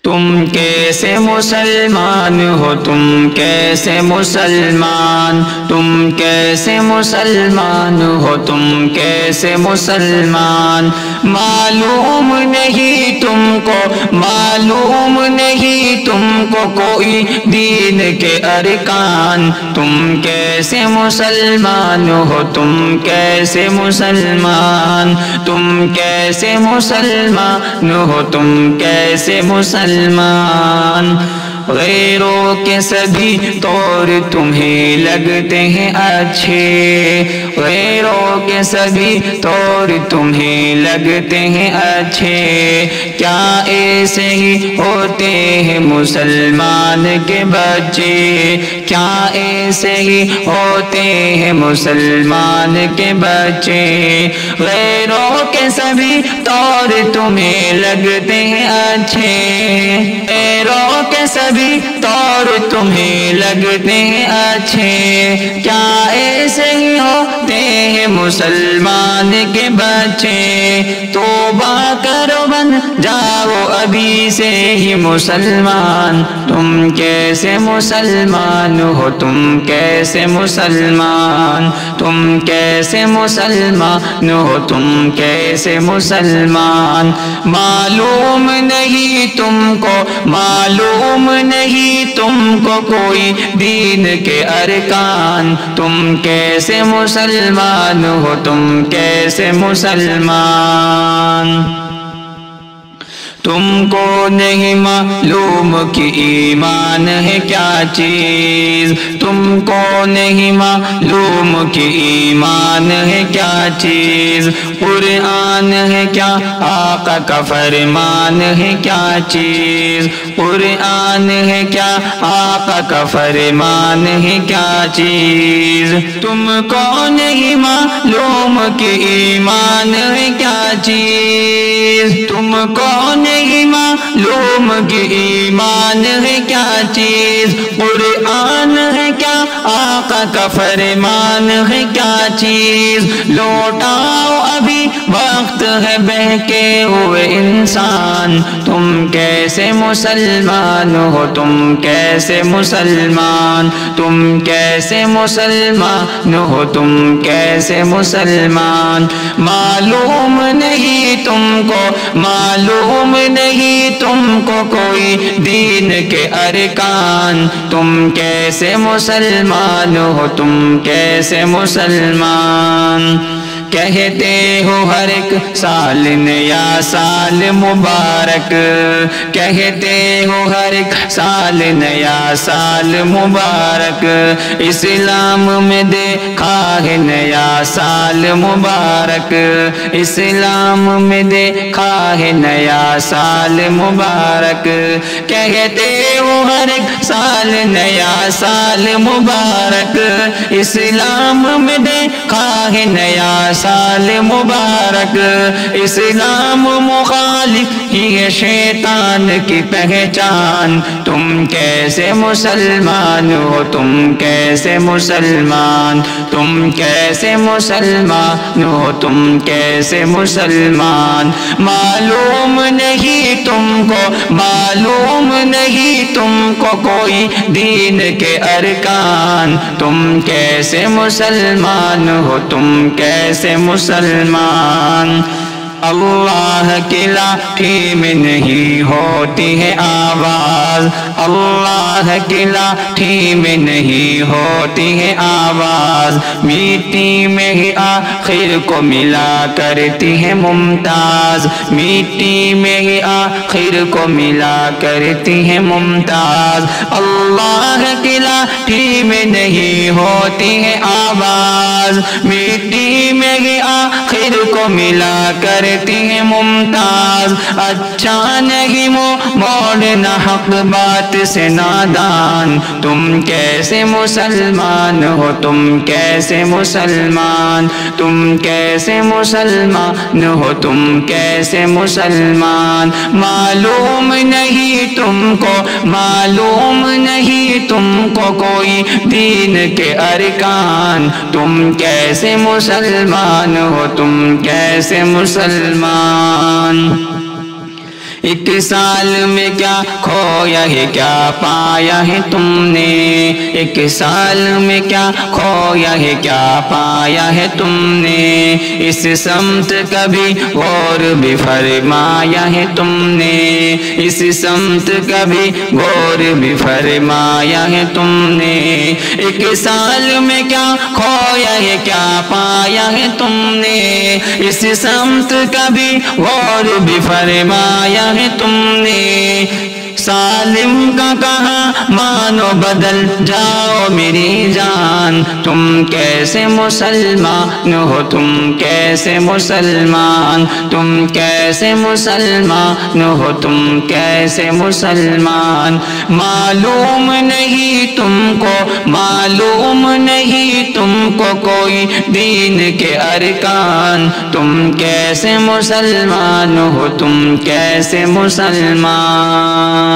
تم کیسے مسلمان ہو تم کیسے مسلمان تم کیسے مسلمان ہو تم کیسے مسلمان معلوم نہیں تم کو معلوم نہیں تم کو کوئی دین کے ارکان تم کیسے مسلمان ہو تم کیسے مسلمان تم کیسے مسلمان ہو تم کیسے مسلمان غیروں کے سبھی طور تمہیں لگتے ہیں اچھے غیروں کے سبھی طور تمہیں لگتے ہیں اچھے کیا ایسے ہی ہوتے ہیں مسلمان کے بچے کیا ایسے ہی ہوتے ہیں مسلمان کے بچے غیروں کے سبھی طور تمہیں لگتے ہیں اچھے غیروں کے سبھی طور تمہیں لگتے ہیں اچھے کیا ایسے ہی ہوتے ہیں مسلمان کے بچے توبہ کرو بن جاؤ ابھی سے ہی مسلمان تم کیسے مسلمان ہو تم کیسے مسلمان تم کیسے مسلمان ہو تم کیسے مسلمان معلوم نہیں تم کو معلوم نہیں تم کو کوئی دین کے ارکان تم کیسے مسلمان ہو تم کیسے مسلمان تم کو نہیں معلوم کہ ایمان ہے کیا چیز تم کو نہیں معلوم کہ ایمان ہے کیا چیز قرآن ہے کیا آقا کا فرمان ہے کیا چیز قرآن ہے کیا آقا کا فرمان ہے کیا چیز تم کو نہیں معلوم کہ ایمان ہے کیا چیز تم کو نہیں معلوم کہ ایمان ہے کیا چیز قرآن ہے کیا آقا کا فرمان ہے کیا چیز لوٹاؤ ابھی وقت ہے بہکے ہوئے انسان تم کیسے مسلمان ہو تم کیسے مسلمان تم کیسے مسلمان ہو تم کیسے مسلمان معلوم نہیں تم کو معلوم نہیں تم کو کوئی دین کے ارکان تم کیسے مسلمان ہو تم کیسے مسلمان کہتے ہو ہر ایک سال نیا سال مبارک کہتے ہو ہر ایک سال نیا سال مبارک اسلام میں دیکھا ہے نیا سال مبارک اسلام میں دیکھا ہے نیا سال مبارک کہتے ہو ہر ایک سال نیا سال مبارک اسلام میں دیکھا ہے نیا سال مبارک اسلام مخالف ہی ہے شیطان کی پہچان تم کیسے مسلمان ہو تم کیسے مسلمان تم کیسے مسلمان ہو تم کیسے مسلمان معلوم نہیں تم کو معلوم نہیں تم کو کوئی دین کے ارکان تم کیسے مسلمان ہو تم کیسے مسلمان اللہ کی لاٹھی میں نہیں ہوتی ہے آواز اللہ کی لاٹھی میں نہیں ہوتی ہے آواز مٹی میں ہی آخر کو ملا کرتی ہے ممتاز مٹی میں ہی آخر کو ملا کرتی ہے ممتاز اللہ کی لاٹھی میں نہیں ہوتی ہے آواز مٹی میں ہی آخر کو ملا کرتی ہے ممتاز اچھا نہیں موڑنا حق بات سے نادان تم کیسے مسلمان ہو تم کیسے مسلمان تم کیسے مسلمان ہو تم کیسے مسلمان معلوم نہیں تم کو معلوم نہیں تم کو کوئی دین کے ارکان تم کیسے مسلمان ہو تم کیسے مسلمان ایک سال میں کیا کھویا ہے کیا پایا ہے تم نے، ایک سال میں کیا کھویا ہے کیا پایا ہے تم نے، اس سمت کبھی غور بھی فرمایا ہے تم نے، اس سمت کبھی غور بھی فرمایا ہے تم نے، ایک سال میں کیا کھویا ہے کیا پایا ہے تم نے، اس سمت کبھی غور بھی فرمایا ہے تم نے، سالم کا کہا مانو بدل جاؤ میری جان، تم کیسے مسلمان ہو، تم کیسے مسلمان، تم کیسے مسلمان ہو، تم کیسے مسلمان، معلوم نہیں تم کو، معلوم نہیں تم کو کوئی دین کے ارکان، تم کیسے مسلمان ہو، تم کیسے مسلمان۔